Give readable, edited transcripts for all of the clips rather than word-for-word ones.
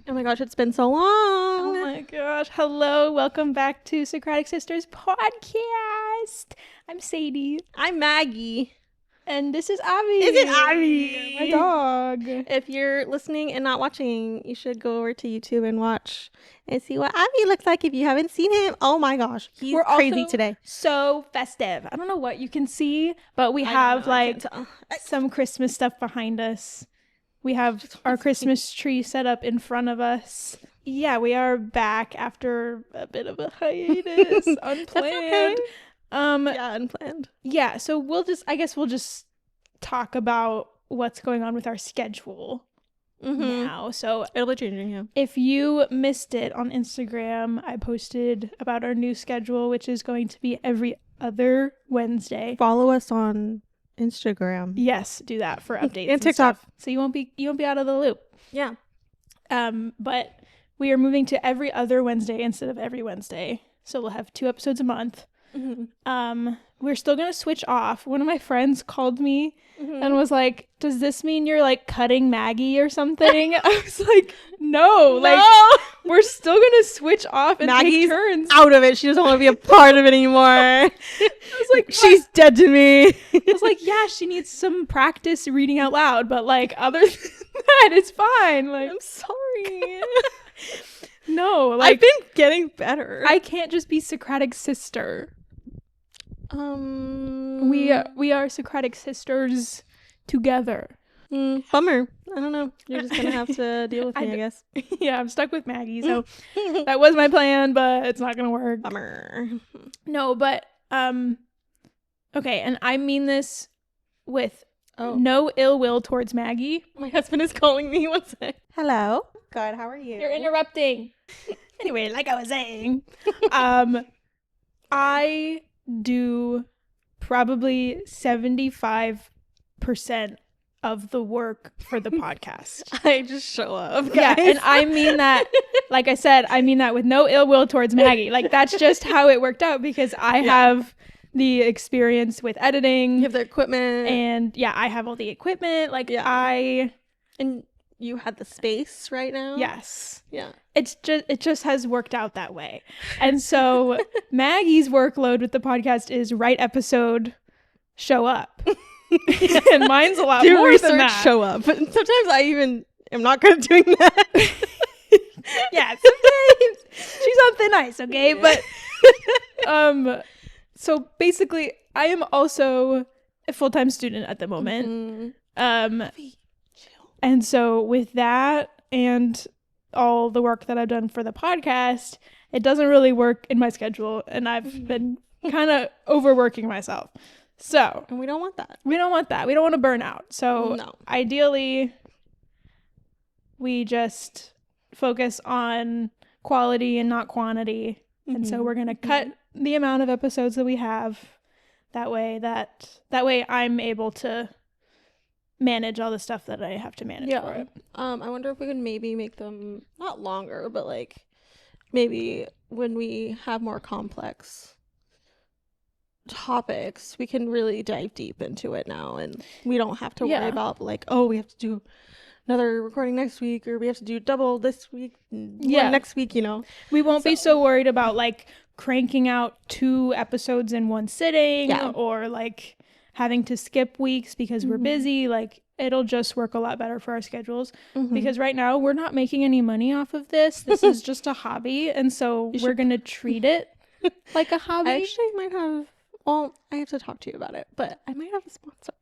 Oh my gosh, it's been so long. Oh my gosh. Hello. Welcome back to Socratic Sisters podcast. I'm Sadie. I'm Maggie. And this is Abby. Is it Abby? My dog. If you're listening and not watching, you should go over to YouTube and watch and see what Abby looks like if you haven't seen him. Oh my gosh, he's crazy today. So festive. I don't know what you can see, but we have some Christmas stuff behind us. We have our Christmas tree set up in front of us. Yeah, we are back after a bit of a hiatus. Unplanned. That's okay. Yeah, unplanned. Yeah, so we'll just talk about what's going on with our schedule now. So It'll be changing, yeah. if you missed it on Instagram, I posted about our new schedule, which is going to be every other Wednesday. Follow us on Instagram. Yes, do that for updates And TikTok. stuff. So you won't be out of the loop. Yeah. But we are moving to every other Wednesday instead of every Wednesday. So we'll have 2 episodes a month. We're still gonna switch off. One of my friends called me and was like, does this mean you're like cutting Maggie or something? I was like, no, like we're still gonna switch off and Maggie's take turns. out of it. She doesn't want to be a part of it anymore. I was like, she's dead to me. I was like, yeah, she needs some practice reading out loud, but like other than that, it's fine. Like, I'm sorry. no, like I've been getting better. I can't just be Socratic sister. We are Socratic sisters together. Bummer. I don't know. You're just gonna have to deal with me, I guess. Yeah, I'm stuck with Maggie, so that was my plan, but it's not gonna work. Bummer. No, but okay, and I mean this with Oh. no ill will towards Maggie. My husband is calling me. One sec. Hello. Good. How are you? You're interrupting. Anyway, like I was saying, I do probably 75% of the work for the podcast. I just show up, guys. Yeah, and I mean that, like I said, I mean that with no ill will towards Maggie. Like, that's just how it worked out because I have the experience with editing. You have the equipment. And yeah, I have all the equipment. Like, And you had the space right now? Yes. Yeah. It just has worked out that way. And so Maggie's workload with the podcast is write episode, show up. And mine's a lot Do more research, than that. show up. But sometimes I even am not good at doing that. Yeah, sometimes she's on thin ice, okay? But so basically I am also a full-time student at the moment. And so with that and all the work that I've done for the podcast, it doesn't really work in my schedule, and I've been kind of overworking myself. So, and we don't want that. We don't want that. We don't want to burn out. So ideally, we just focus on quality and not quantity. And so we're going to cut the amount of episodes that we have. That way I'm able to manage all the stuff that I have to manage for it. I wonder if we could maybe make them not longer, but like maybe when we have more complex topics, we can really dive deep into it now, and we don't have to worry about like, oh, we have to do another recording next week, or we have to do double this week, next week, you know. We won't be so worried about like cranking out 2 episodes in one sitting or like having to skip weeks because we're busy. Like, it'll just work a lot better for our schedules because right now we're not making any money off of this. This is just a hobby, and so we're gonna treat it like a hobby. I actually might have, well, I have to talk to you about it, but I might have a sponsor.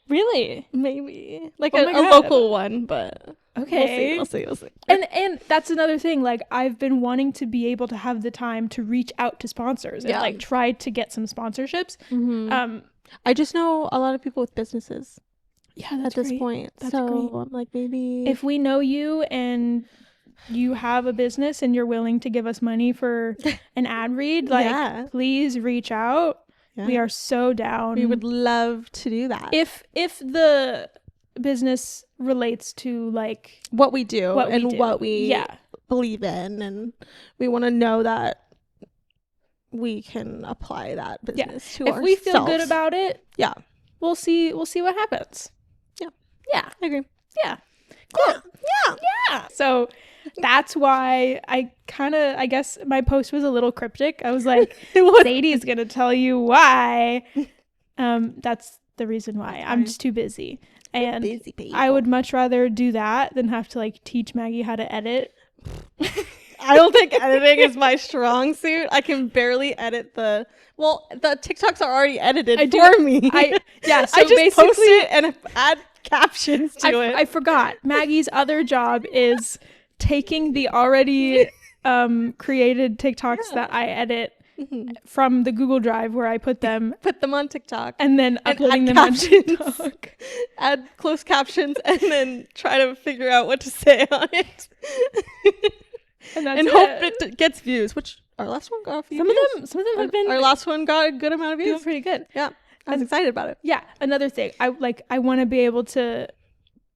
Really? Maybe like a local one, but okay, we'll see. And that's another thing, like I've been wanting to be able to have the time to reach out to sponsors and like try to get some sponsorships. I just know a lot of people with businesses. Yeah, that's at this great. point. That's so great. I'm like, maybe if we know you and you have a business and you're willing to give us money for an ad read, like please reach out. Yeah. We are so down. We would love to do that. If the business relates to like what we do what we believe in, and we want to know that we can apply that business to ourselves. If we feel good about it, we'll see what happens. Yeah, I agree. Yeah, cool. Yeah. So That's why I guess my post was a little cryptic. I was like, Sadie's gonna tell you why. That's the reason why. I'm just too busy. And busy I would much rather do that than have to like teach Maggie how to edit. I don't think editing is my strong suit. I can barely edit the TikToks are already edited for me. So I just basically post it and add captions to it. I forgot. Maggie's other job is taking the already created TikToks that I edit from the Google Drive where I put them on TikTok, and then uploading them on TikTok. Add closed captions and then try to figure out what to say on it. and hope it gets views, which our last one got a few views. Some of them have been. Our last one got a good amount of views. Pretty good. Yeah, I was excited about it. Yeah, another thing, I want to be able to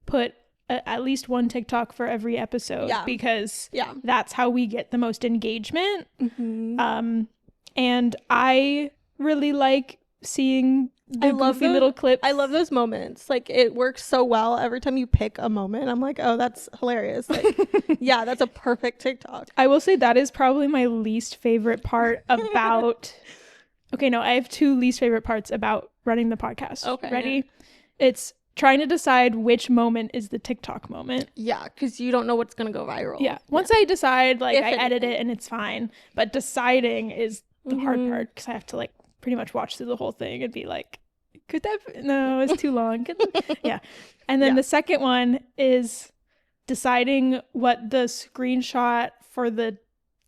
put at least one TikTok for every episode because that's how we get the most engagement. And I really like seeing the goofy little clips. I love those moments. Like, it works so well. Every time you pick a moment, I'm like, oh, that's hilarious. Like, yeah, that's a perfect TikTok. I will say that is probably my least favorite part about... Okay, no, I have two least favorite parts about running the podcast. Okay. Ready? Yeah. It's trying to decide which moment is the TikTok moment. Yeah, because you don't know what's going to go viral. Yeah. Once I decide, like, I edit it and it's fine. But deciding is the hard part because I have to, like, pretty much watch through the whole thing and be like, could that no, it's too long. Yeah. And then the second one is deciding what the screenshot for the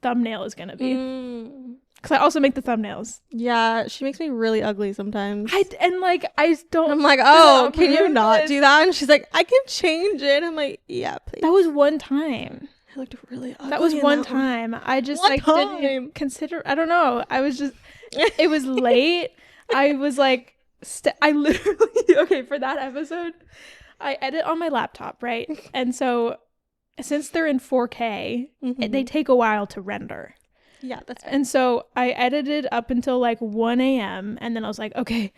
thumbnail is going to be. Because I also make the thumbnails. Yeah, she makes me really ugly sometimes. I'm like, oh, can you not do that? And she's like, I can change it. I'm like, yeah, please. That was one time. I looked really ugly. That was one time. I just didn't consider. I don't know. I was just. It was late. I was like, I literally. Okay, for that episode, I edit on my laptop, right? And so, since they're in 4K, they take a while to render. Yeah, that's fair. And so I edited up until like 1 a.m. and then I was like, okay,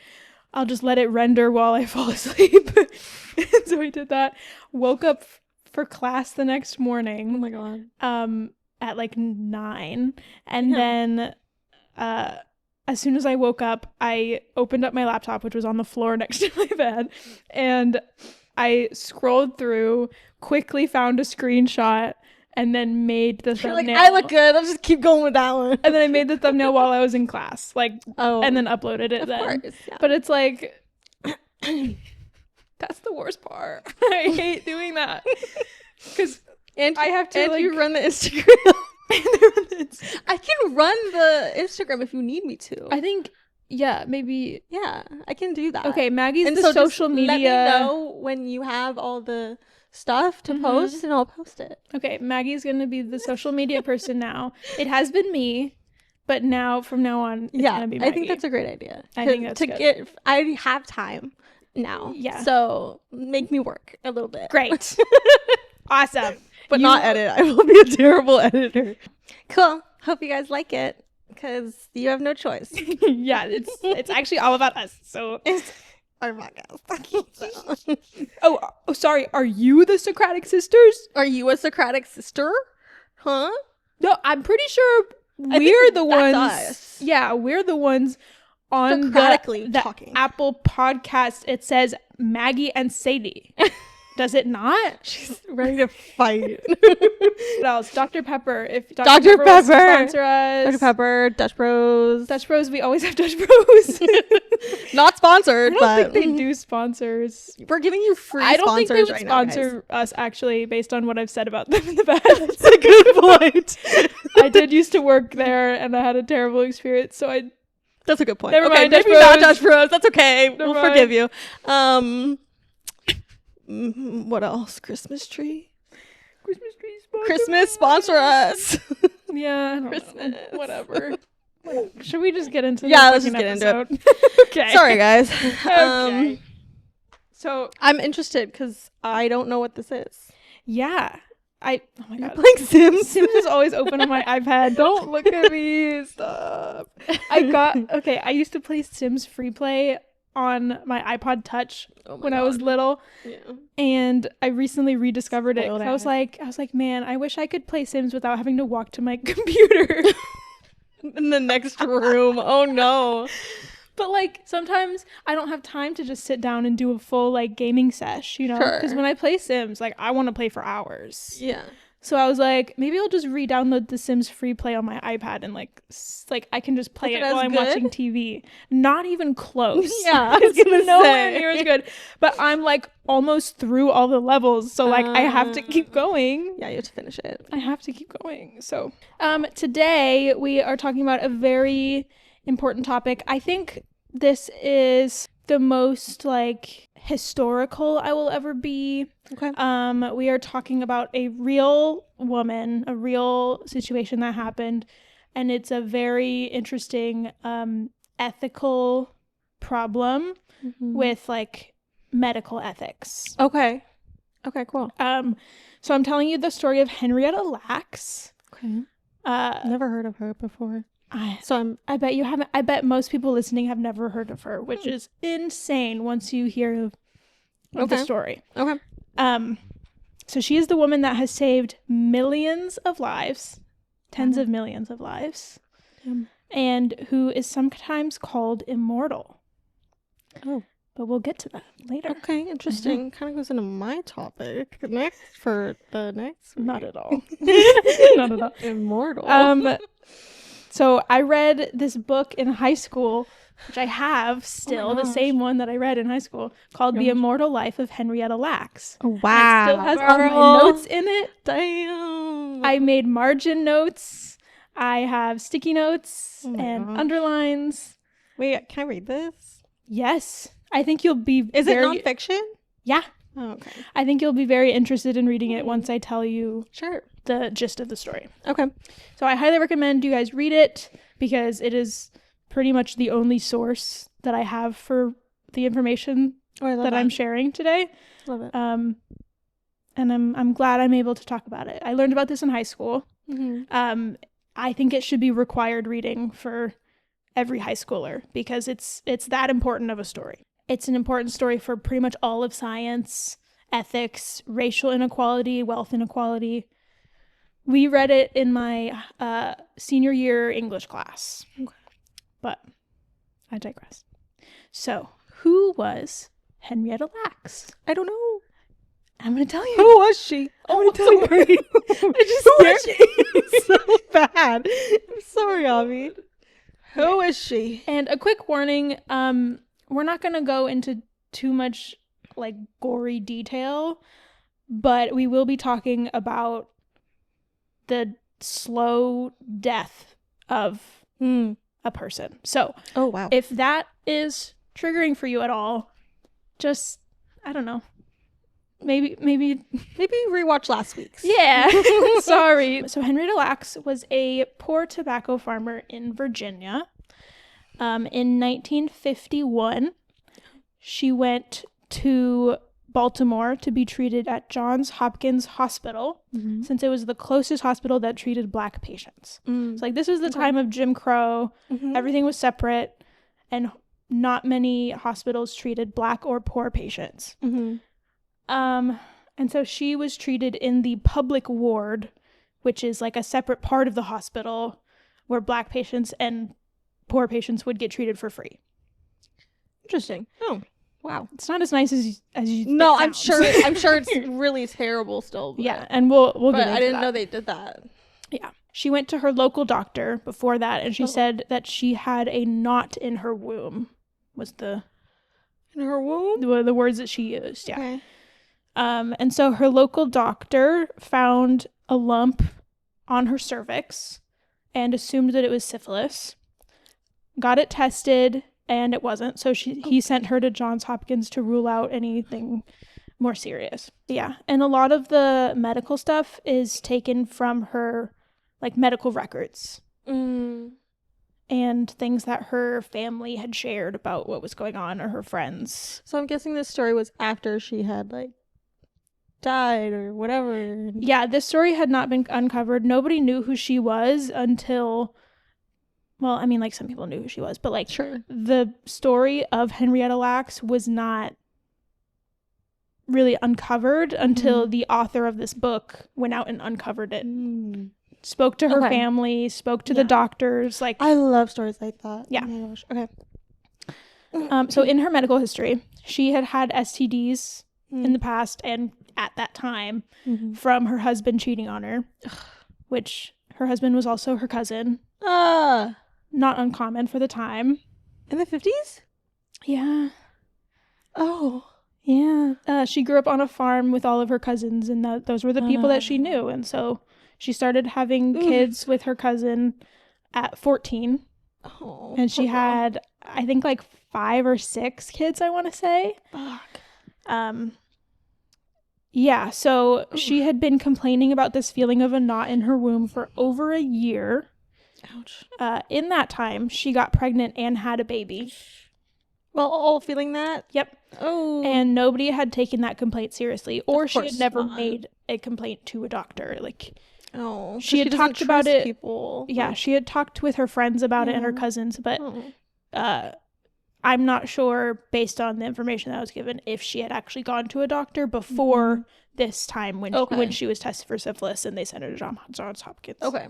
I'll just let it render while I fall asleep. And so I did that. Woke up for class the next morning. Oh my god. At like 9. And then as soon as I woke up, I opened up my laptop, which was on the floor next to my bed, and I scrolled through, quickly found a screenshot, and then made the thumbnail. Like, I look good. I'll just keep going with that one. And then I made the thumbnail while I was in class, and then uploaded it. Of course, yeah. But it's like, that's the worst part. I hate doing that because I have to. And you run the Instagram. I can run the Instagram if you need me to. I think. Yeah, maybe. Yeah, I can do that. Okay, Maggie's the social media. Let me know when you have all the stuff to post and I'll post it. Okay, Maggie's gonna be the social media person now. It has been me, but from now on it's gonna be Maggie. I think that's a great idea. I think that's good. I have time now. Yeah. So make me work a little bit. Great. Awesome. But not edit. I will be a terrible editor. Cool. Hope you guys like it because you have no choice. Yeah, it's actually all about us. So it's our podcast. Oh, sorry. Are you the Socratic sisters? Are you a Socratic sister? Huh? No, I'm pretty sure we're the ones. Us. Yeah, we're the ones on the Apple podcast. It says Maggie and Sadie. Does it not? She's ready to fight. What else? Dr. Pepper. If Dr. Pepper sponsor us. Dr. Pepper, Dutch Bros. Dutch Bros. We always have Dutch Bros. Not sponsored, but I don't think they do sponsors. We're giving you free sponsors right now. I don't think they would sponsor us, actually, based on what I've said about them in the past. That's a good point. I did used to work there, and I had a terrible experience, so That's a good point. Never mind, maybe not Dutch Bros. That's okay. We'll forgive you. What else? Christmas tree sponsor us. Yeah, Christmas. Whatever. Should we just get into let's just get into it. Okay. Sorry, guys. Okay. So I'm interested because I don't know what this is. Yeah. Oh my god. You're playing Sims? Sims is always open on my iPad. Don't look at me. Stop. I used to play Sims free play on my iPod Touch when I was little. Yeah. And I recently rediscovered it. I was like, man, I wish I could play Sims without having to walk to my computer. In the next room. Oh no. But like sometimes I don't have time to just sit down and do a full like gaming sesh, you know? Because when I play Sims, like I want to play for hours. Yeah. So I was like, maybe I'll just re-download the Sims free play on my iPad and like I can just play it while I'm watching TV. Not even close. Yeah, it's nowhere near as good. But I'm like almost through all the levels, so like I have to keep going. Yeah, you have to finish it. I have to keep going. So today we are talking about a very important topic. I think this is the most like historical I will ever be. Okay. We are talking about a real woman, a real situation that happened, and it's a very interesting ethical problem with like medical ethics. Okay, cool. So I'm telling you the story of Henrietta Lacks. Okay. Never heard of her before. I bet you haven't. I bet most people listening have never heard of her, which is insane once you hear of the story. Okay. So she is the woman that has saved millions of lives, tens of millions of lives, and who is sometimes called immortal. Oh. But we'll get to that later. Okay, interesting. Kind of goes into my topic next for the next week. Not at all. Not at all. Immortal. So I read this book in high school, which I have still, the same one that I read in high school, called The Immortal Life of Henrietta Lacks. Oh, wow. It still has all my notes in it. Damn. I made margin notes. I have sticky notes and underlines. Wait, can I read this? Yes. I think you'll be Is it nonfiction? Yeah. Oh, okay. I think you'll be very interested in reading it once I tell you Sure. the gist of the story. Okay. So I highly recommend you guys read it because it is pretty much the only source that I have for the information that I'm sharing today. Love it. And I'm glad I'm able to talk about it. I learned about this in high school. Mm-hmm. I think it should be required reading for every high schooler because it's that important of a story. It's an important story for pretty much all of science, ethics, racial inequality, wealth inequality. We read it in my senior year English class. Okay. But I digress. So, who was Henrietta Lacks? I don't know. I'm going to tell you. Who was she? I'm going to tell you. I just scared you so bad. I'm sorry, Avi. Who is she? And a quick warning, we're not going to go into too much like gory detail, but we will be talking about the slow death of a person. So, oh wow. If that is triggering for you at all, just I don't know. Maybe rewatch last week's. Yeah. Sorry. So Henrietta Lacks was a poor tobacco farmer in Virginia. In 1951, she went to Baltimore to be treated at Johns Hopkins Hospital, since it was the closest hospital that treated Black patients. So like this was the time of Jim Crow. Everything was separate, and not many hospitals treated Black or poor patients. And so she was treated in the public ward, which is like a separate part of the hospital where Black patients and poor patients would get treated for free. Interesting. Oh, wow. It's not as nice as you. No, I'm sure it's really terrible still. But, yeah, and we'll but get into I didn't that. know they did that. Yeah. She went to her local doctor before that, and she said that she had a knot in her womb. Was the in her womb? The words that she used. Yeah. Okay. And so her local doctor found a lump on her cervix and assumed that it was syphilis. Got it tested, and it wasn't. So he sent her to Johns Hopkins to rule out anything more serious. Yeah. And a lot of the medical stuff is taken from her, like, medical records. And things that her family had shared about what was going on, or her friends. So I'm guessing this story was after she had, like, died or whatever. Yeah, this story had not been uncovered. Nobody knew who she was until well, I mean, like, some people knew who she was, but, like, Sure. the story of Henrietta Lacks was not really uncovered until the author of this book went out and uncovered it. Spoke to her family, spoke to the doctors. Like, I love stories like that. Yeah. Oh my gosh. Okay. So in her medical history, she had STDs in the past and at that time from her husband cheating on her, which her husband was also her cousin. Not uncommon for the time. In the 50s? Yeah. Oh. Yeah. She grew up on a farm with all of her cousins, and those were the people that she knew. And so she started having kids with her cousin at 14. Oh. And she had, I think, like 5 or 6 kids, I want to say. Fuck. Yeah, so she had been complaining about this feeling of a knot in her womb for over a year. Ouch. In that time, she got pregnant and had a baby. Well, all feeling that? Yep. Oh. And nobody had taken that complaint seriously, or she had never not. made a complaint to a doctor. Like, oh, she had talked about it. People. Yeah, she had talked with her friends about it and her cousins, but I'm not sure, based on the information that was given, if she had actually gone to a doctor before this time when she was tested for syphilis and they sent her to Johns Hopkins. Okay.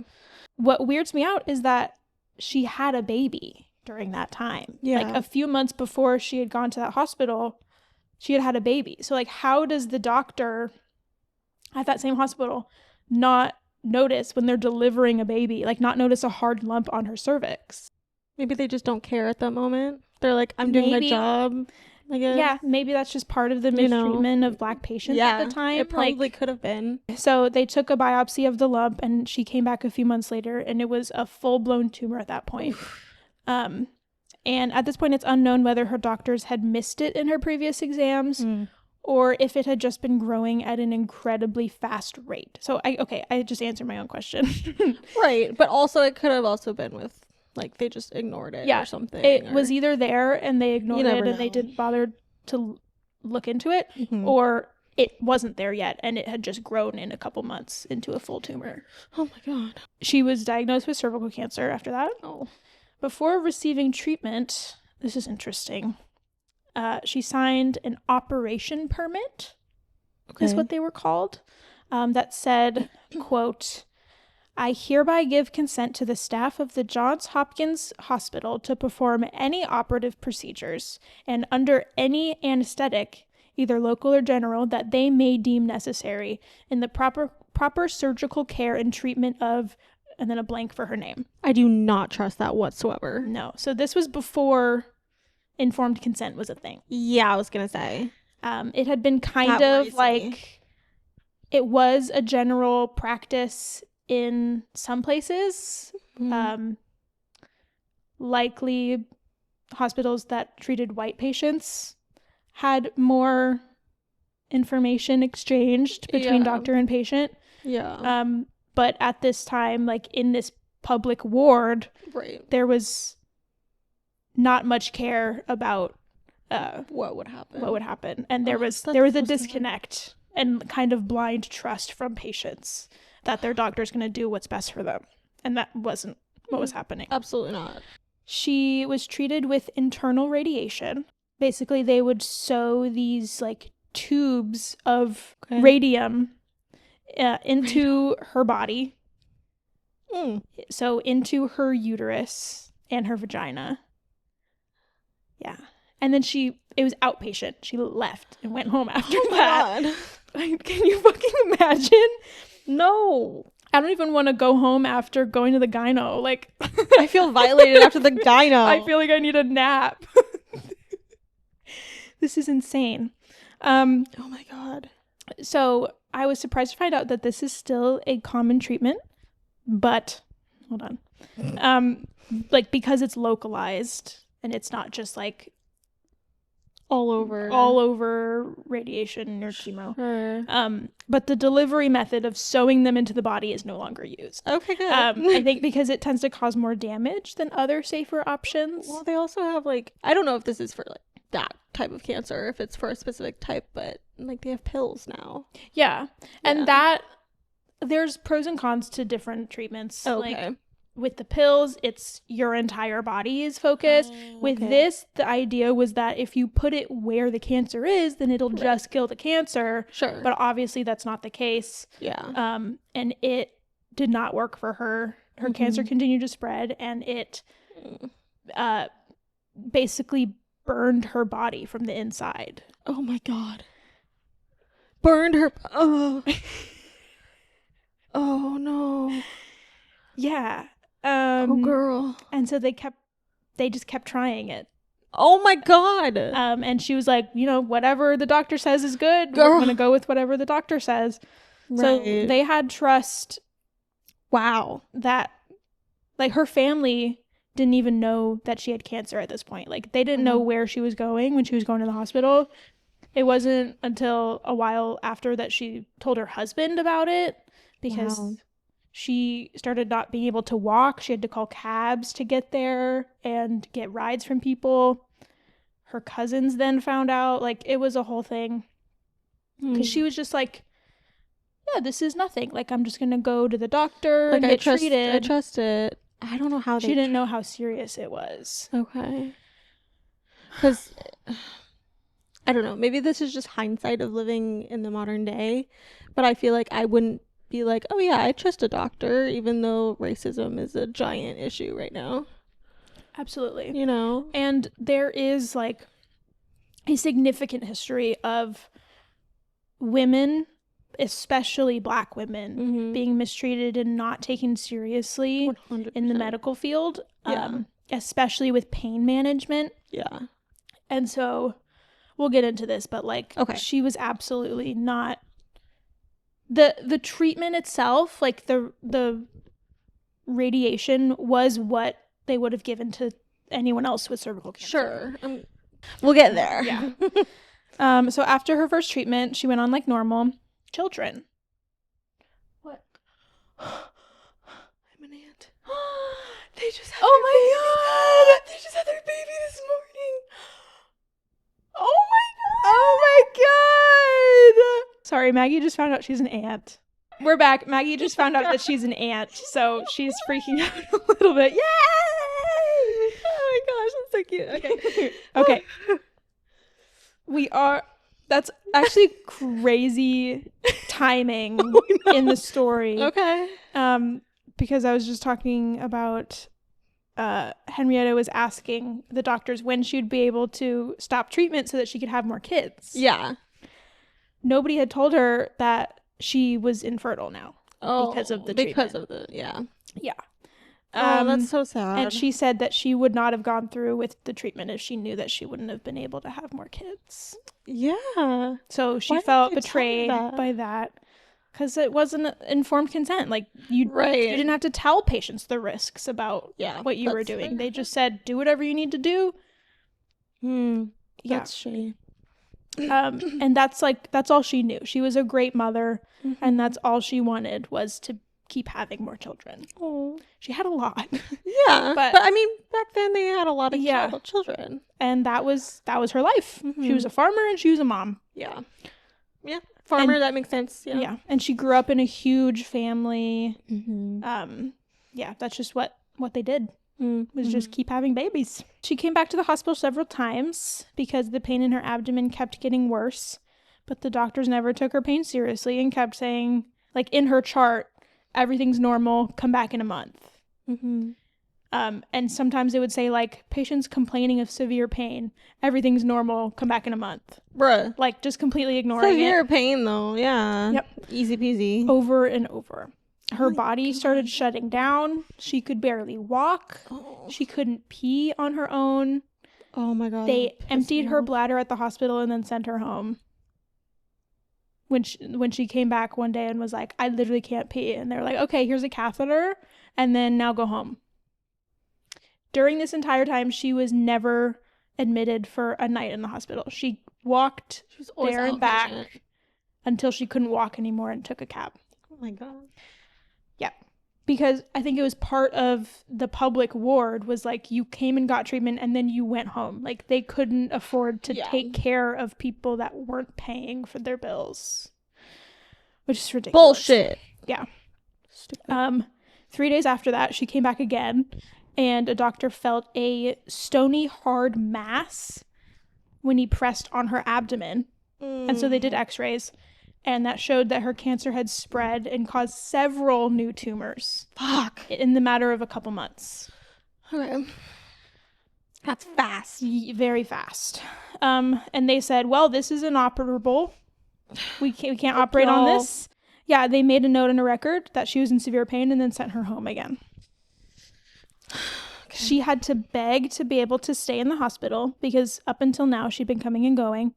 What weirds me out is that she had a baby during that time. Yeah. Like, a few months before she had gone to that hospital, she had a baby. So, like, how does the doctor at that same hospital not notice when they're delivering a baby, like, not notice a hard lump on her cervix? Maybe they just don't care at that moment. They're like, I'm doing my job, I guess. Yeah, maybe that's just part of the mistreatment of Black patients at the time. It probably could have been. So they took a biopsy of the lump, and she came back a few months later, and it was a full-blown tumor at that point. And at this point, it's unknown whether her doctors had missed it in her previous exams or if it had just been growing at an incredibly fast rate. So, I just answered my own question. Right, but also it could have also been with, like, they just ignored it or something. It was either there and they ignored it and they didn't bother to look into it, or it wasn't there yet and it had just grown in a couple months into a full tumor. Oh my God. She was diagnosed with cervical cancer after that. Oh. Before receiving treatment, this is interesting, she signed an operation permit, is what they were called, that said, quote, I hereby give consent to the staff of the Johns Hopkins Hospital to perform any operative procedures and under any anesthetic, either local or general, that they may deem necessary in the proper surgical care and treatment of, and then a blank for her name. I do not trust that whatsoever. No. So this was before informed consent was a thing. Yeah, I was going to say. It had been kind of like, it was a general practice in some places, likely hospitals that treated white patients had more information exchanged between doctor and patient. Yeah. But at this time, like, in this public ward, there was not much care about what would happen. And there was a disconnect and kind of blind trust from patients that their doctor's going to do what's best for them. And that wasn't what was happening. Absolutely not. She was treated with internal radiation. Basically, they would sew these, like, tubes of radium into her body. So into her uterus and her vagina. Yeah. And then it was outpatient. She left and went home after that. God. Can you fucking imagine? No. I don't even want to go home after going to the gyno. Like, I feel violated after the gyno. I feel like I need a nap. This is insane. Oh my God. So I was surprised to find out that this is still a common treatment, but hold on. Like, because it's localized and it's not just like all over radiation or chemo. Sure. But the delivery method of sewing them into the body is no longer used. Okay, good. I think because it tends to cause more damage than other safer options. Well, they also have, like, I don't know if this is for, like, that type of cancer, if it's for a specific type, but, like, they have pills now. Yeah. And that, there's pros and cons to different treatments. Okay. Like, with the pills, it's your entire body is focused. With this, the idea was that if you put it where the cancer is, then it'll just kill the cancer. Sure. But obviously that's not the case. Yeah. And it did not work for her. Her cancer continued to spread, and it basically burned her body from the inside. Oh my God. Burned her. Oh. Oh no. Yeah. Oh girl. And so they just kept trying it. Oh my God. And she was like, whatever the doctor says is good. Girl. We're going to go with whatever the doctor says. Right. So they had trust. Wow. That, like, her family didn't even know that she had cancer at this point. Like, they didn't know where she was going when she was going to the hospital. It wasn't until a while after that she told her husband about it, because she started not being able to walk. She had to call cabs to get there and get rides from people. Her cousins then found out. Like, it was a whole thing. Because she was just like, yeah, this is nothing. Like, I'm just going to go to the doctor and get treated. I trust it. I don't know how she didn't know how serious it was. Okay. Because, I don't know, maybe this is just hindsight of living in the modern day, but I feel like I wouldn't be like, oh yeah, I trust a doctor, even though racism is a giant issue right now. Absolutely. And there is, like, a significant history of women, especially Black women, being mistreated and not taken seriously 100%. in the medical field, especially with pain management. Yeah. And so we'll get into this, but, like, she was absolutely not... The treatment itself, like, the radiation was what they would have given to anyone else with cervical cancer. Sure. We'll get there. Yeah. So after her first treatment, she went on like normal. Children. What? I'm an aunt. They just had oh my God! They just had their baby this morning. Oh my God! Sorry, Maggie just found out she's an aunt. We're back. Maggie just found out that she's an aunt, so she's freaking out a little bit. Yay! Oh my gosh, that's so cute. Okay. That's actually crazy timing in the story. Okay. Because I was just talking about Henrietta was asking the doctors when she'd be able to stop treatment so that she could have more kids. Yeah. Nobody had told her that she was infertile now because of the treatment. Yeah. That's so sad. And she said that she would not have gone through with the treatment if she knew that she wouldn't have been able to have more kids. Yeah. So she felt betrayed by that because it wasn't informed consent. Like, you didn't have to tell patients the risks about what you were doing. They just said, do whatever you need to do. That's shitty. And that's all she knew. She was a great mother, and that's all she wanted was to keep having more children. Oh, she had a lot. Yeah, but I mean, back then they had a lot of children, and that was her life. She was a farmer and she was a mom. Yeah, farmer. That makes sense. Yeah, and she grew up in a huge family. That's just what they did. Was just keep having babies. She came back to the hospital several times because the pain in her abdomen kept getting worse, but the doctors never took her pain seriously and kept saying, like, in her chart, everything's normal, come back in a month. And sometimes it would say, like, patients complaining of severe pain, everything's normal, come back in a month. Bruh. Like, just completely ignoring severe pain, though. Yeah. Yep. Easy peasy. Over and over. Her body started shutting down. She could barely walk. She couldn't pee on her own. Oh my God. They emptied her bladder at the hospital and then sent her home. When she came back one day and was like, I literally can't pee. And they were like, okay, here's a catheter. And then now go home. During this entire time, she was never admitted for a night in the hospital. She walked there and back until she couldn't walk anymore and took a cab. Oh my God. Yeah. Because I think it was part of the public ward was like, you came and got treatment and then you went home. Like, they couldn't afford to take care of people that weren't paying for their bills, which is ridiculous. Bullshit. Yeah. Stupid. 3 days after that, she came back again, and a doctor felt a stony hard mass when he pressed on her abdomen. And so they did x-rays, and that showed that her cancer had spread and caused several new tumors. Fuck. In the matter of a couple months. Okay. That's fast. Very fast. And they said, well, this is inoperable. We can't operate on this. Yeah, they made a note in a record that she was in severe pain and then sent her home again. Okay. She had to beg to be able to stay in the hospital because up until now she'd been coming and going.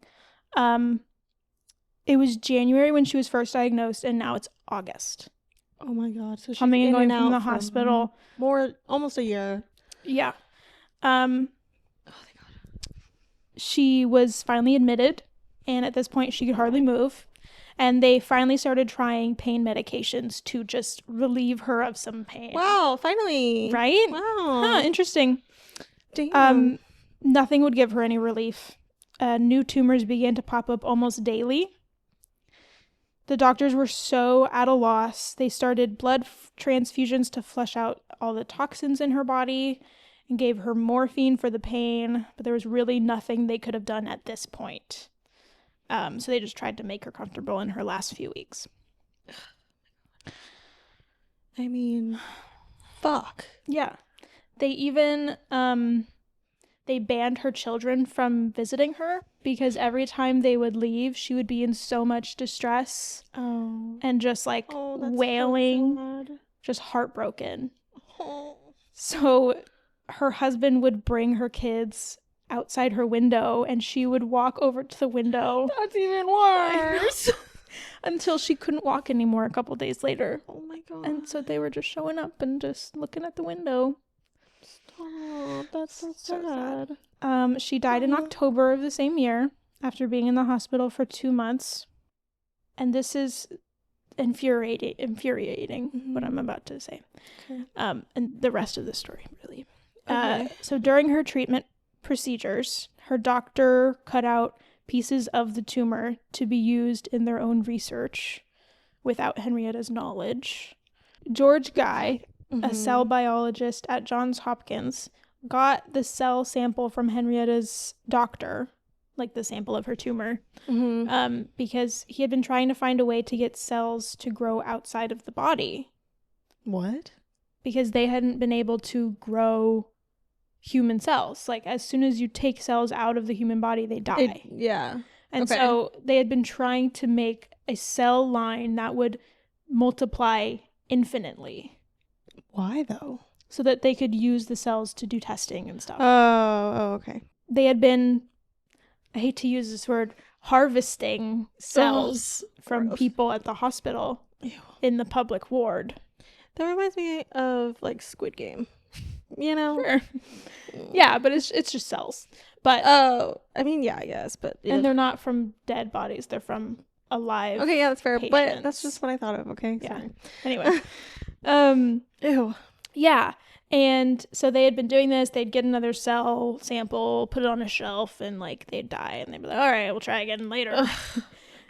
It was January when she was first diagnosed, and now it's August. Oh my God. So she's coming and going and from the hospital. Almost a year. Yeah. Oh, thank God. She was finally admitted, and at this point she could hardly move. And they finally started trying pain medications to just relieve her of some pain. Wow, finally. Right? Wow. Huh, interesting. Damn. Nothing would give her any relief. New tumors began to pop up almost daily. The doctors were so at a loss. They started blood transfusions to flush out all the toxins in her body and gave her morphine for the pain, but there was really nothing they could have done at this point. So they just tried to make her comfortable in her last few weeks. I mean, fuck. Yeah. They even, they banned her children from visiting her because every time they would leave, she would be in so much distress. Oh. And just like wailing, so just heartbroken. Oh. So her husband would bring her kids outside her window and she would walk over to the window. That's even worse. Until she couldn't walk anymore a couple days later. Oh my God. And so they were just showing up and just looking at the window. Stop. That's so sad. She died in October of the same year after being in the hospital for 2 months. And this is infuriating what I'm about to say. Okay. And the rest of the story, really. Okay. So during her treatment procedures, her doctor cut out pieces of the tumor to be used in their own research without Henrietta's knowledge. George Guy, a cell biologist at Johns Hopkins, got the cell sample from Henrietta's doctor, like the sample of her tumor, because he had been trying to find a way to get cells to grow outside of the body. What? Because they hadn't been able to grow human cells. Like, as soon as you take cells out of the human body, they die. And so they had been trying to make a cell line that would multiply infinitely. Why, though? So that they could use the cells to do testing and stuff. Oh, okay. They had been, I hate to use this word, harvesting cells from people at the hospital in the public ward. That reminds me of, like, Squid Game. You know? Sure. Yeah, but it's just cells. But I mean, yeah, I guess, but and they're not from dead bodies, they're from alive. Okay, yeah, that's fair. Patients. But that's just what I thought of, okay? Yeah. Sorry. Anyway. Ew. Yeah. And so they had been doing this, they'd get another cell sample, put it on a shelf, and like they'd die, and they'd be like, all right, we'll try again later.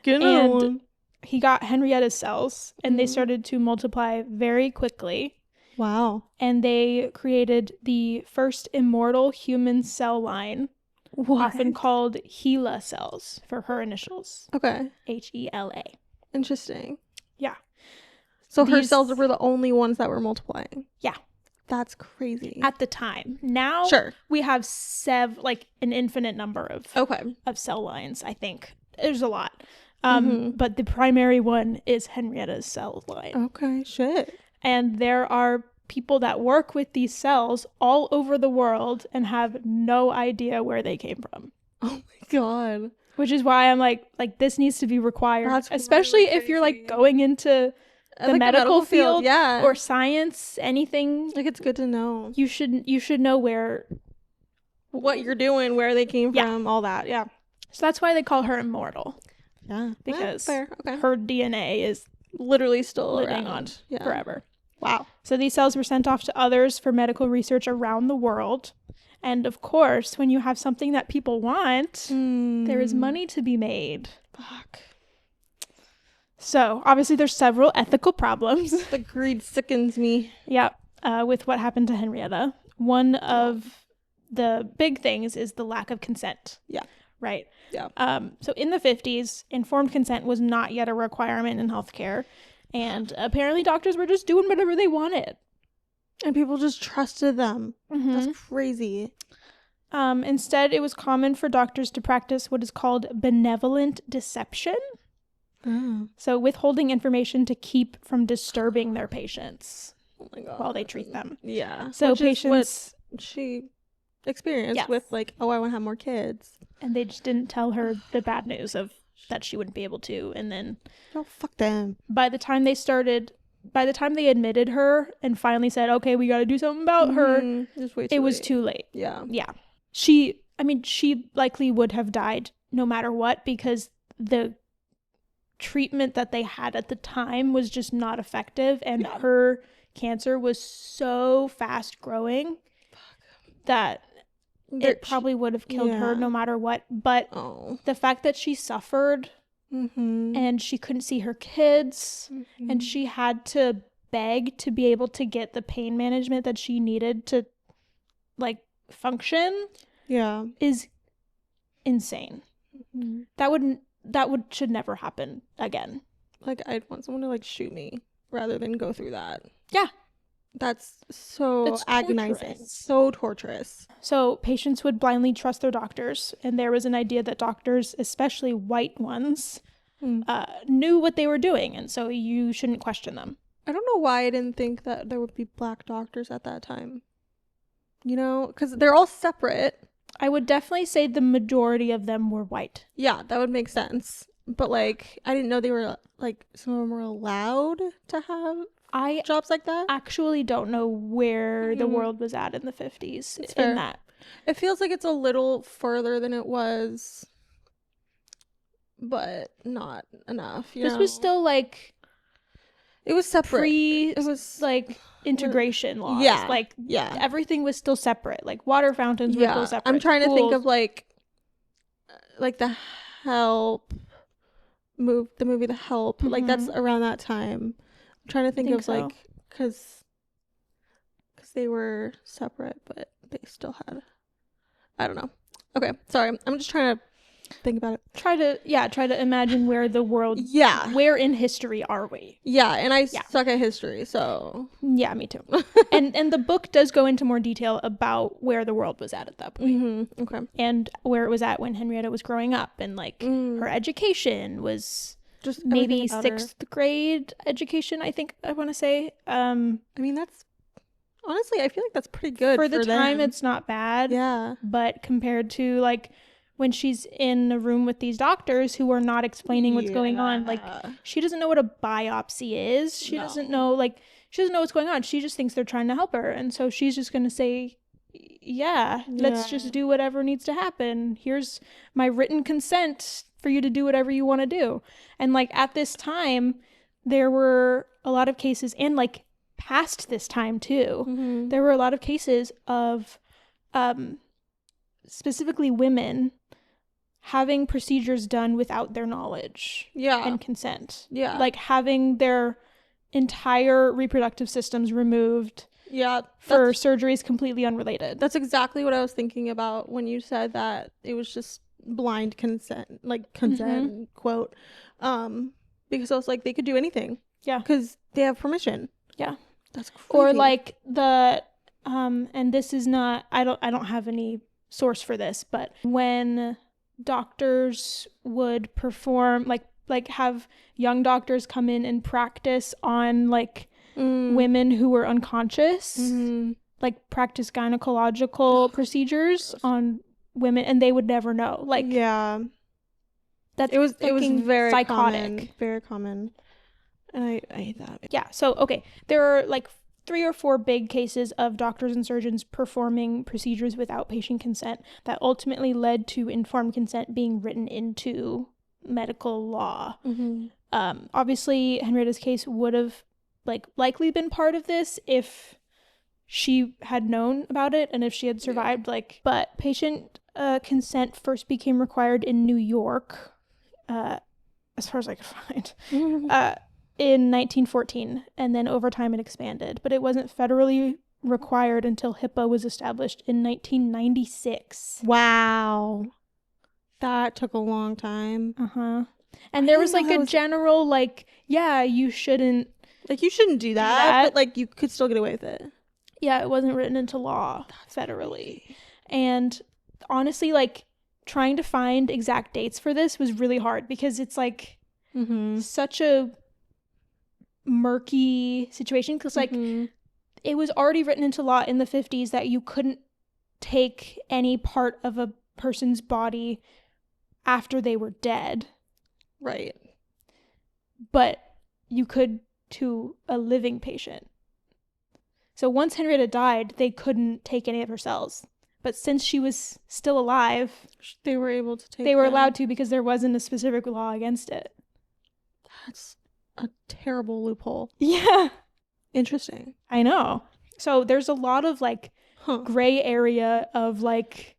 Get another one. He got Henrietta's cells, and they started to multiply very quickly. Wow. And they created the first immortal human cell line, often called HeLa cells for her initials. Okay. HeLa. Interesting. Yeah. So her cells were the only ones that were multiplying. Yeah. That's crazy. At the time. Now we have an infinite number of cell lines, I think. There's a lot. But the primary one is Henrietta's cell line. Okay, shit. And there are people that work with these cells all over the world and have no idea where they came from. Oh my God. Which is why I'm like this needs to be required. That's especially really if you're like going into the medical field or science, anything. Like, it's good to know. You should know what you're doing, where they came from, all that. Yeah. So that's why they call her immortal. Yeah. Because her DNA is literally still living on forever. Wow. So these cells were sent off to others for medical research around the world. And of course, when you have something that people want, there is money to be made. Fuck. So obviously there's several ethical problems. The greed sickens me. Yeah, with what happened to Henrietta. One of the big things is the lack of consent. Yeah. Right. Yeah. So in the 50s, informed consent was not yet a requirement in healthcare. And apparently doctors were just doing whatever they wanted. And people just trusted them. Mm-hmm. That's crazy. Instead, it was common for doctors to practice what is called benevolent deception. Oh. So withholding information to keep from disturbing their patients while they treat them. Yeah. So which patients... is what she experienced with like, oh, I want to have more kids. And they just didn't tell her the bad news of that she wouldn't be able to. And then... Oh, fuck them. By the time they admitted her and finally said, okay, we got to do something about her, it was too late. Yeah. Yeah. She likely would have died no matter what, because the treatment that they had at the time was just not effective, and her cancer was so fast growing that it probably would have killed her no matter what. But the fact that she suffered and she couldn't see her kids and she had to beg to be able to get the pain management that she needed to like function is insane. That should never happen again. Like, I'd want someone to like shoot me rather than go through that. Yeah. That's so agonizing. So torturous. So patients would blindly trust their doctors, and there was an idea that doctors, especially white ones, knew what they were doing, and so you shouldn't question them. I don't know why I didn't think that there would be black doctors at that time. You know, because they're all separate. I would definitely say the majority of them were white. Yeah, that would make sense. But like, I didn't know they were like, some of them were allowed to have jobs like that. Actually don't know where the world was at in the 50s in that. It feels like it's a little further than it was, but not enough. This was still like... It was separate. It was like integration laws. Yeah. Like, everything was still separate. Like, water fountains were still separate. I'm trying to think of like the Help the movie The Help. Like, that's around that time. I'm trying to think of like, because they were separate, but they still had, I don't know. Okay, sorry. I'm just trying to think about it. Try to imagine where the world... Where in history are we? Yeah, and I suck at history, so... Yeah, me too. and the book does go into more detail about where the world was at that point. Okay. And where it was at when Henrietta was growing up, and like her education was just maybe 6th grade education, I think I want to say. I mean, that's... Honestly, I feel like that's pretty good for the time. It's not bad. Yeah. But compared to like... when she's in a room with these doctors who are not explaining what's going on, like, she doesn't know what a biopsy is. She doesn't know what's going on. She just thinks they're trying to help her. And so she's just going to say, let's just do whatever needs to happen. Here's my written consent for you to do whatever you want to do. And like at this time, there were a lot of cases, and like past this time too, there were a lot of cases of specifically women having procedures done without their knowledge and consent. Like having their entire reproductive systems removed for surgeries completely unrelated. That's exactly what I was thinking about when you said that it was just blind consent, like consent quote, because I was like, they could do anything because they have permission. That's crazy. Or like the and this is not, I don't have any source for this, but when doctors would perform like have young doctors come in and practice on like women who were unconscious, like practice gynecological procedures on women, and they would never know. Like that it was very psychotic, very common, and I hate that. So okay, there are like 3 or 4 big cases of doctors and surgeons performing procedures without patient consent that ultimately led to informed consent being written into medical law. Obviously, Henrietta's case would have likely been part of this if she had known about it and if she had survived. But patient consent first became required in New York as far as I could find, in 1914, and then over time it expanded. But it wasn't federally required until HIPAA was established in 1996. Wow. That took a long time. And there was like a general like, yeah, you shouldn't do that, but like you could still get away with it. Yeah, it wasn't written into law federally. And honestly, like trying to find exact dates for this was really hard because it's like such a murky situation, because like it was already written into law in the 50s that you couldn't take any part of a person's body after they were dead. Right. But you could to a living patient. So once Henrietta died, they couldn't take any of her cells. But since she was still alive, they were able to take They were allowed to because there wasn't a specific law against it. That's a terrible loophole. Yeah. Interesting. I know. So there's a lot of like gray area of like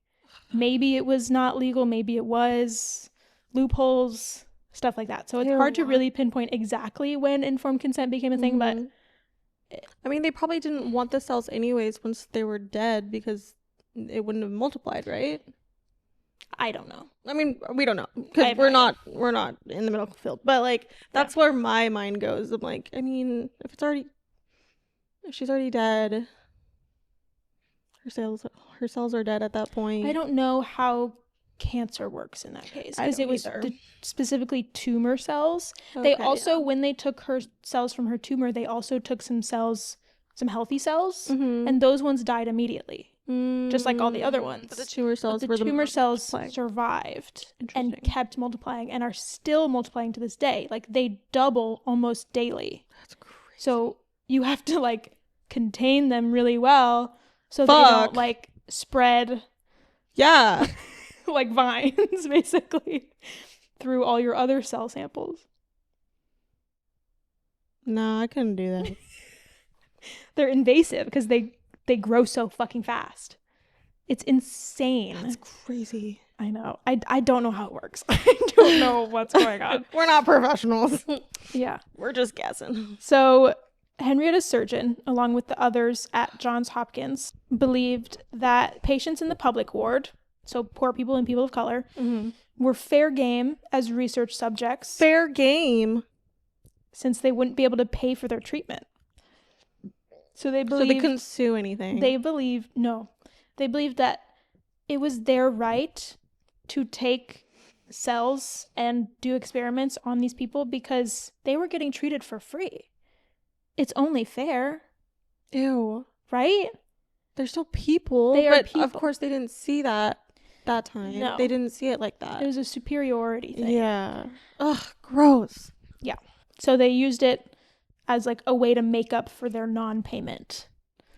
maybe it was not legal, maybe it was, loopholes, stuff like that. So it's hard to really pinpoint exactly when informed consent became a thing, but I mean, they probably didn't want the cells anyways once they were dead because it wouldn't have multiplied, right? I don't know. I mean, we don't know because we're not in the medical field, but like that's where my mind goes. I'm like, I mean, if she's already dead, her cells are dead at that point. I don't know how cancer works in that case because it was specifically tumor cells. Okay, they also, when they took her cells from her tumor, they also took some healthy cells, and those ones died immediately, just like all the other ones. But the tumor cells survived and kept multiplying and are still multiplying to this day. Like they double almost daily. That's crazy. So you have to like contain them really well so they don't like spread. Yeah. Like vines, basically, through all your other cell samples. No, I couldn't do that. They're invasive because they grow so fucking fast. It's insane. That's crazy. I know. I don't know how it works. I don't know what's going on. We're not professionals. Yeah. We're just guessing. So Henrietta's surgeon, along with the others at Johns Hopkins, believed that patients in the public ward, so poor people and people of color, were fair game as research subjects. Fair game? Since they wouldn't be able to pay for their treatment. So they couldn't sue anything. They believed that it was their right to take cells and do experiments on these people because they were getting treated for free. It's only fair. Ew. Right? They're still people. People. Of course they didn't see that time. No. They didn't see it like that. It was a superiority thing. Yeah. Ugh, gross. Yeah. So they used it as like a way to make up for their non-payment.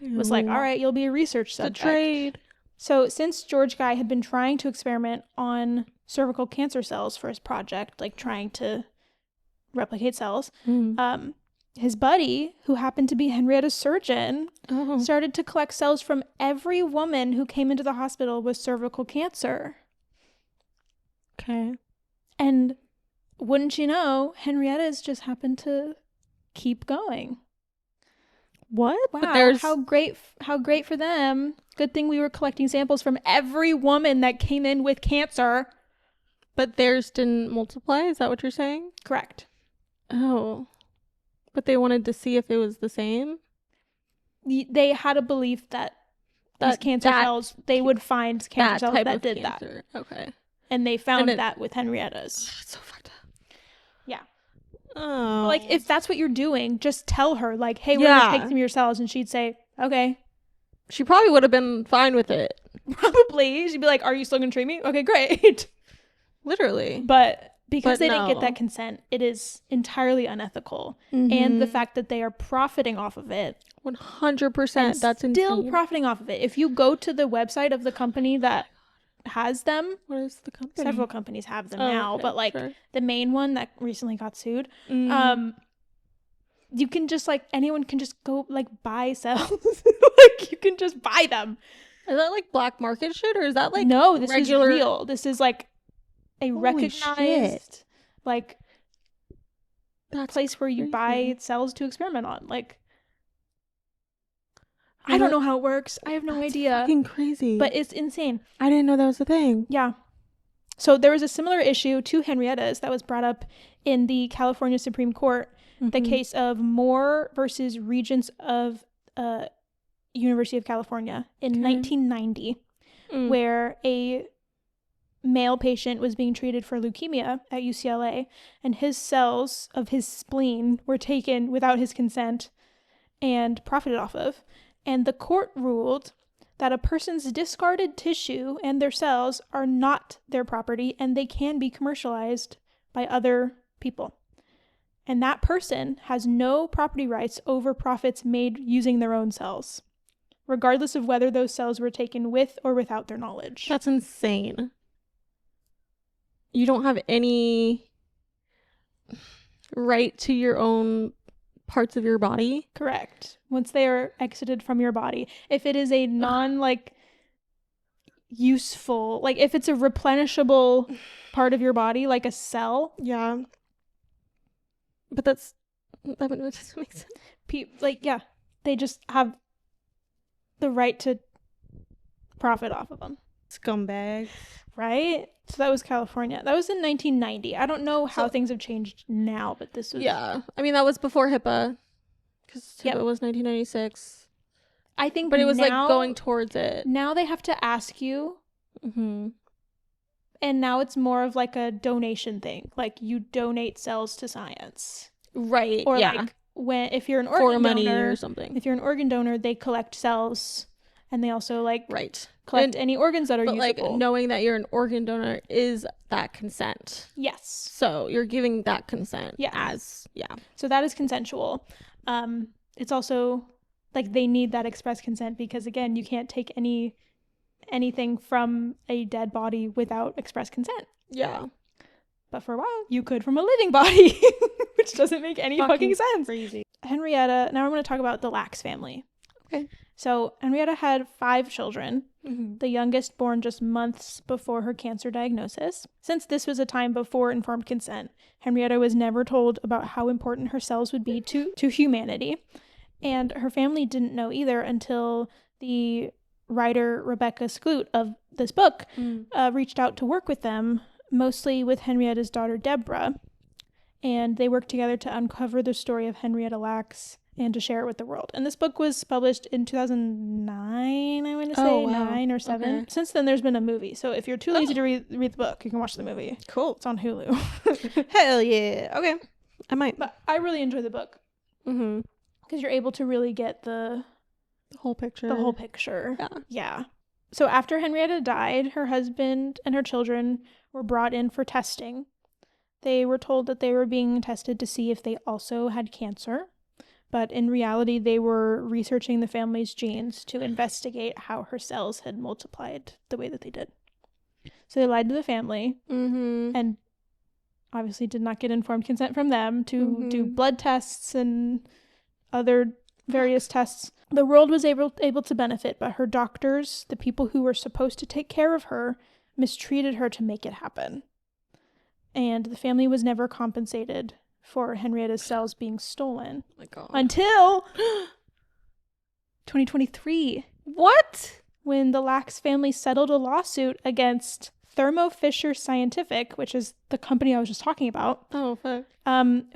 It was like, all right, you'll be a research subject. The trade. So since George Guy had been trying to experiment on cervical cancer cells for his project, like trying to replicate cells, his buddy, who happened to be Henrietta's surgeon, started to collect cells from every woman who came into the hospital with cervical cancer. Okay. And wouldn't you know, Henrietta's just happened to keep going. What? Wow, but how great for them. Good thing we were collecting samples from every woman that came in with cancer. But theirs didn't multiply? Is that what you're saying? Correct. Oh. But they wanted to see if it was the same? They had a belief that these cancer cells, they would find cancer cells that did cancer. That. Okay. And they found that with Henrietta's. It's so fucked up. Yeah. Oh. Like, if that's what you're doing, just tell her, like, hey, we're going to take some of your cells. And she'd say, okay. She probably would have been fine with it. Probably. She'd be like, are you still going to treat me? Okay, great. Literally. But because they didn't get that consent, it is entirely unethical. And the fact that they are profiting off of it. 100%. That's insane. Still profiting off of it. If you go to the website of the company that has them, what is the company? Several companies have them now, okay, but like the main one that recently got sued, you can just like, anyone can just go like buy cells. Like you can just buy them. Is that like black market shit, or is that like no, this regular... is real. This is like a recognized shit. Like That's place where you crazy. buy cells to experiment on. Like, I don't know how it works. I have no That's idea. fucking crazy. But it's insane. I didn't know that was a thing. Yeah. So there was a similar issue to Henrietta's that was brought up in the California Supreme Court, the case of Moore versus Regents of University of California in 1990, where a male patient was being treated for leukemia at UCLA, and his cells of his spleen were taken without his consent and profited off of. And the court ruled that a person's discarded tissue and their cells are not their property and they can be commercialized by other people. And that person has no property rights over profits made using their own cells, regardless of whether those cells were taken with or without their knowledge. That's insane. You don't have any right to your own parts of your body. Correct. Once they are exited from your body. If it is a useful, like if it's a replenishable part of your body, like a cell. Yeah. But that doesn't make sense. They just have the right to profit off of them. Scumbags. Right? So that was California. That was in 1990. I don't know how things have changed now, but this was... Yeah. I mean, that was before HIPAA. Because HIPAA was 1996. I think but it was like going towards it. Now they have to ask you. Mm-hmm. And now it's more of like a donation thing. Like you donate cells to science. Right. Or like if you're an organ money donor or something. If you're an organ donor, they collect cells and they also collect any organs that are usable. Like knowing that you're an organ donor is that consent. Yes. So you're giving that consent So that is consensual. It's also like they need that express consent because again, you can't take anything from a dead body without express consent. Yeah. But for a while, you could from a living body, which doesn't make any fucking sense. Crazy. Henrietta, now we're going to talk about the Lacks family. Okay. So Henrietta had 5 children, the youngest born just months before her cancer diagnosis. Since this was a time before informed consent, Henrietta was never told about how important her cells would be to humanity. And her family didn't know either until the writer Rebecca Skloot of this book reached out to work with them, mostly with Henrietta's daughter Deborah. And they worked together to uncover the story of Henrietta Lacks and to share it with the world. And this book was published in 2009, I want to say, 9 or 7. Okay. Since then, there's been a movie. So if you're too lazy to read the book, you can watch the movie. Cool. It's on Hulu. Hell yeah. Okay. I might. But I really enjoy the book. Mm-hmm. Because you're able to really get the whole picture. The whole picture. Yeah. So after Henrietta died, her husband and her children were brought in for testing. They were told that they were being tested to see if they also had cancer. But in reality, they were researching the family's genes to investigate how her cells had multiplied the way that they did. So they lied to the family and obviously did not get informed consent from them to do blood tests and other various tests. The world was able to benefit, but her doctors, the people who were supposed to take care of her, mistreated her to make it happen. And the family was never compensated for Henrietta's cells being stolen. Oh my God. Until 2023. What? When the Lacks family settled a lawsuit against Thermo Fisher Scientific, which is the company I was just talking about. Oh, fuck.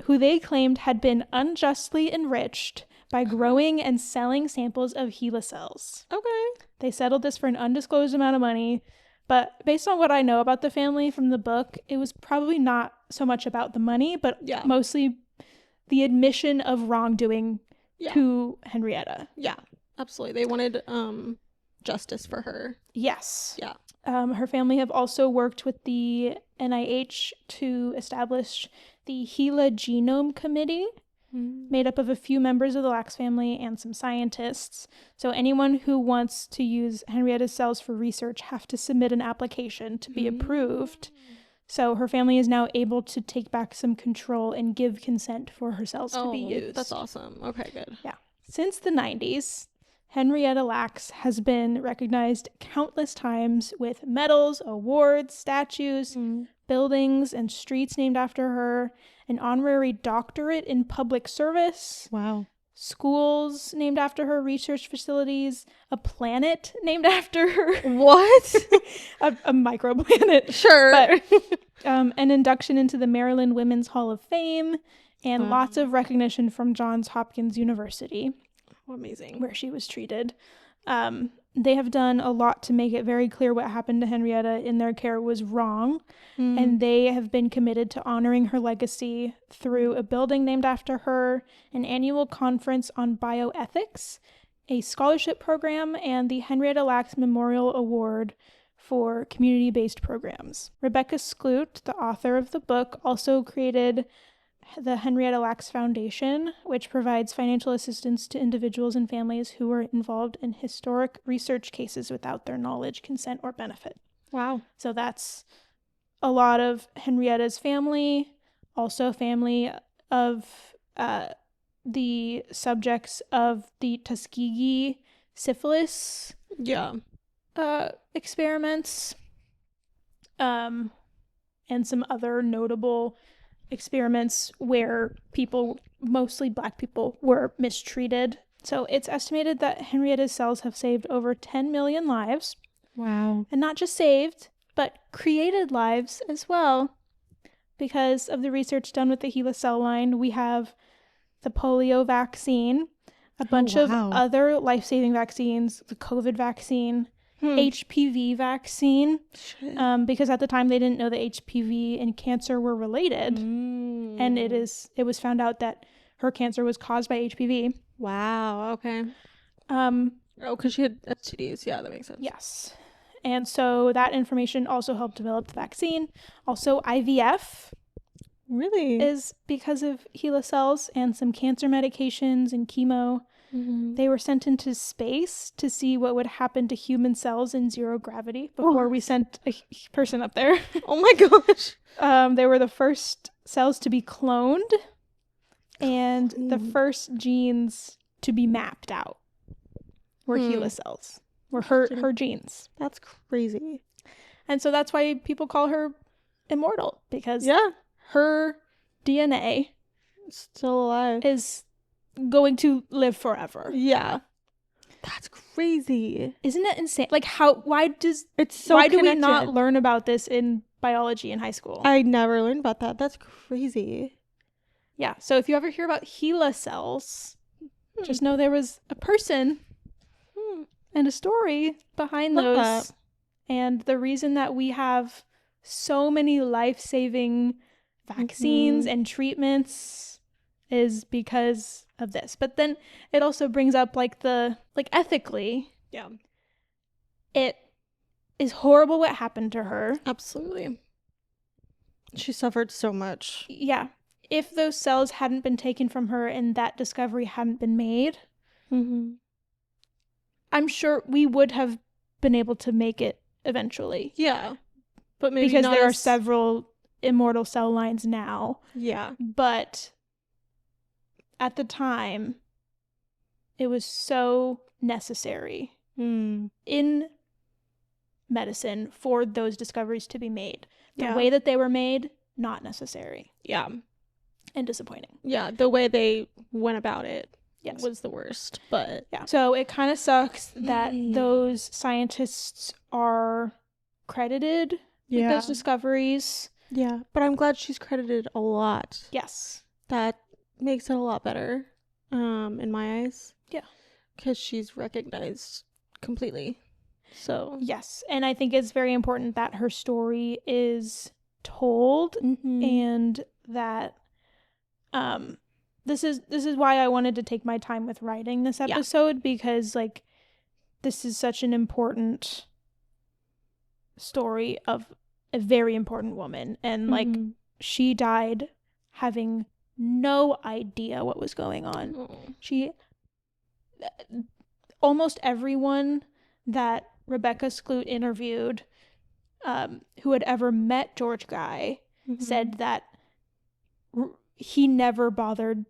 Who they claimed had been unjustly enriched by growing and selling samples of HeLa cells. Okay. They settled this for an undisclosed amount of money. But based on what I know about the family from the book, it was probably not so much about the money, but mostly the admission of wrongdoing to Henrietta. Yeah, absolutely. They wanted justice for her. Yes. Yeah. Her family have also worked with the NIH to establish the HeLa Genome Committee, made up of a few members of the Lacks family and some scientists. So anyone who wants to use Henrietta's cells for research have to submit an application to be approved. So her family is now able to take back some control and give consent for her cells to be used. That's awesome. Okay, good. Yeah. Since the 90s, Henrietta Lacks has been recognized countless times with medals, awards, statues, buildings, and streets named after her, an honorary doctorate in public service. Wow. Schools named after her, research facilities, a planet named after her. What? a microplanet. Sure. But, an induction into the Maryland Women's Hall of Fame, and lots of recognition from Johns Hopkins University. Amazing. Where she was treated. They have done a lot to make it very clear what happened to Henrietta in their care was wrong. And they have been committed to honoring her legacy through a building named after her, an annual conference on bioethics, a scholarship program, and the Henrietta Lacks Memorial Award for community-based programs. Rebecca Skloot, the author of the book, also created the Henrietta Lacks Foundation, which provides financial assistance to individuals and families who were involved in historic research cases without their knowledge, consent, or benefit. Wow. So that's a lot of Henrietta's family, also family of the subjects of the Tuskegee syphilis experiments, and some other notable experiments where people, mostly Black people, were mistreated. So it's estimated that Henrietta's cells have saved over 10 million lives. Wow. And not just saved, but created lives as well. Because of the research done with the HeLa cell line, we have the polio vaccine, a bunch of other life-saving vaccines, the COVID vaccine, HPV vaccine, because at the time they didn't know that HPV and cancer were related. And it was found out that her cancer was caused by HPV. Wow. Okay. Because she had STDs. Yeah, that makes sense. Yes. And so that information also helped develop the vaccine. Also, IVF really is because of HeLa cells and some cancer medications and chemo. They were sent into space to see what would happen to human cells in zero gravity before we sent a person up there. Oh my gosh. They were the first cells to be cloned and the first genes to be mapped out were HeLa cells, were her genes. That's crazy. And so that's why people call her immortal, because her DNA still alive is going to live forever. Yeah. That's crazy. Isn't it insane? Like, why do we not learn about this in biology in high school? I never learned about that. That's crazy. Yeah. So if you ever hear about HeLa cells, just know there was a person and a story behind those. That. And the reason that we have so many life-saving vaccines and treatments is because of this. But then it also brings up ethically, it is horrible what happened to her. Absolutely. She suffered so much. Yeah. If those cells hadn't been taken from her and that discovery hadn't been made, I'm sure we would have been able to make it eventually. Yeah. But maybe because there are several immortal cell lines now. Yeah. But at the time, it was so necessary in medicine for those discoveries to be made. The way that they were made, not necessary. Yeah. And disappointing. Yeah, the way they went about it was the worst. But so it kind of sucks that those scientists are credited with those discoveries. Yeah, but I'm glad she's credited a lot. Yes. That makes it a lot better in my eyes. Yeah. Because she's recognized completely. So yes, and I think it's very important that her story is told and that this is why I wanted to take my time with writing this episode, because this is such an important story of a very important woman, and she died having no idea what was going on. She almost everyone that Rebecca Skloot interviewed who had ever met George Guy said that he never bothered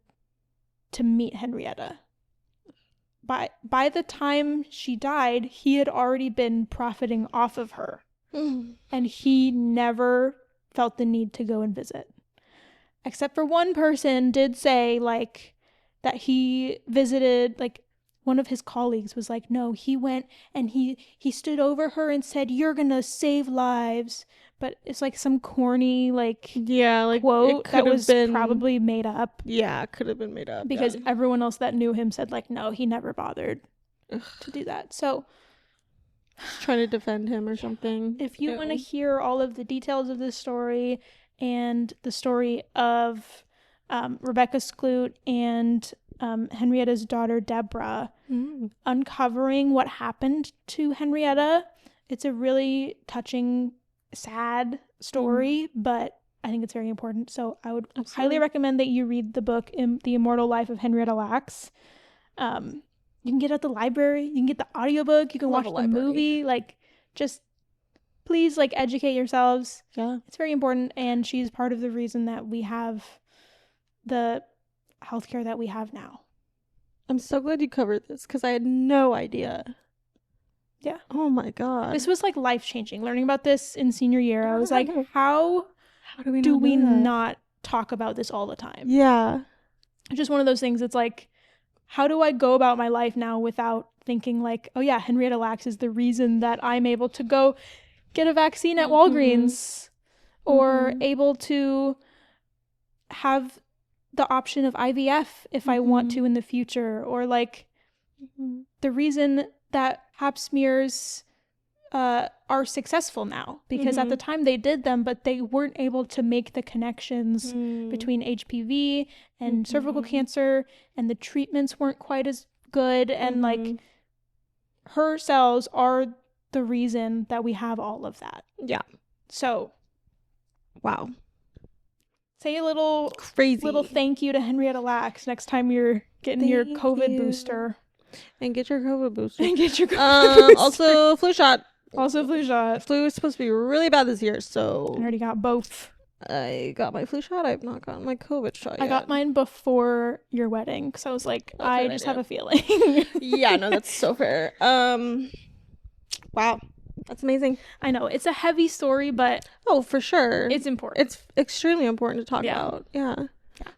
to meet Henrietta. by the time she died, he had already been profiting off of her. And he never felt the need to go and visit. Except for one person did say, like, that he visited, like, one of his colleagues was like, no, he went and he stood over her and said, "You're gonna save lives." But it's like some corny, like, quote that was probably made up. Yeah, it could have been made up. Because everyone else that knew him said, like, no, he never bothered to do that. So trying to defend him or something. If you want to hear all of the details of this story and the story of Rebecca Skloot and Henrietta's daughter Deborah uncovering what happened to Henrietta, it's a really touching, sad story, but I think it's very important. So I would highly recommend that you read the book The Immortal Life of Henrietta Lacks. You can get it at the library, you can get the audiobook, you can watch the movie, like, just please, like, educate yourselves. Yeah, it's very important, and she's part of the reason that we have the healthcare that we have now. I'm so glad you covered this because I had no idea. Yeah. Oh my god. This was like life-changing. Learning about this in senior year, I was like, how do we not talk about this all the time? Yeah. It's just one of those things. It's like, how do I go about my life now without thinking like, oh yeah, Henrietta Lacks is the reason that I'm able to go get a vaccine at Walgreens or able to have the option of IVF if I want to in the future, or like the reason that pap smears are successful now, because at the time they did them, but they weren't able to make the connections between HPV and cervical cancer, and the treatments weren't quite as good, and like her cells are the reason that we have all of that. Yeah. So, wow. Say a little thank you to Henrietta Lacks next time you're getting your COVID booster. And get your COVID booster. Also flu shot. Flu is supposed to be really bad this year, so I already got both. I got my flu shot. I've not gotten my COVID shot yet. I got mine before your wedding, because I was like, I just have a feeling. Yeah, no, that's so fair. Wow. That's amazing. I know. It's a heavy story, but oh, for sure. It's important. It's extremely important to talk about. Yeah.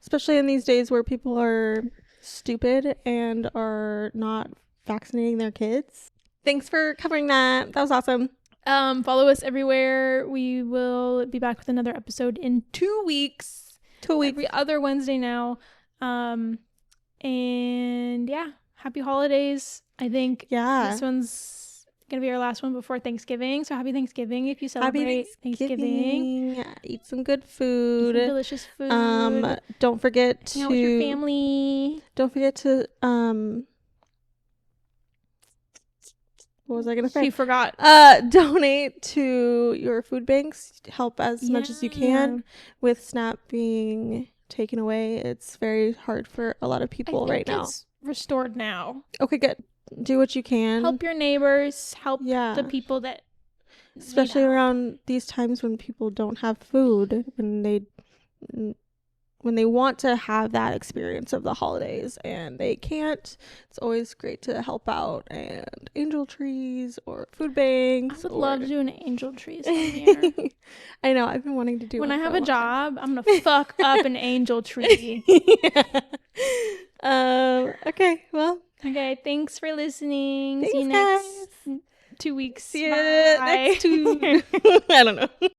Especially in these days where people are stupid and are not vaccinating their kids. Thanks for covering that. That was awesome. Follow us everywhere. We will be back with another episode in 2 weeks. 2 weeks. Every other Wednesday now. And yeah, happy holidays. I think this one's gonna be our last one before Thanksgiving. So happy Thanksgiving if you celebrate Thanksgiving. Eat some good food. Eat some delicious food. Don't forget to hang out with your family. Don't forget to what was I gonna say? She forgot. Donate to your food banks. Help as much as you can. With SNAP being taken away, it's very hard for a lot of people right now. It's restored now. Okay, good. Do what you can. Help your neighbors. Help the people that especially around these times when people don't have food, when they want to have that experience of the holidays and they can't. It's always great to help out, and angel trees or food banks. I would love to do an angel tree here. I know, I've been wanting to do when one I have a job. I'm gonna fuck up an angel tree. Okay, well. Okay, thanks for listening. Thanks, see you next 2 weeks. See you next 2. I don't know.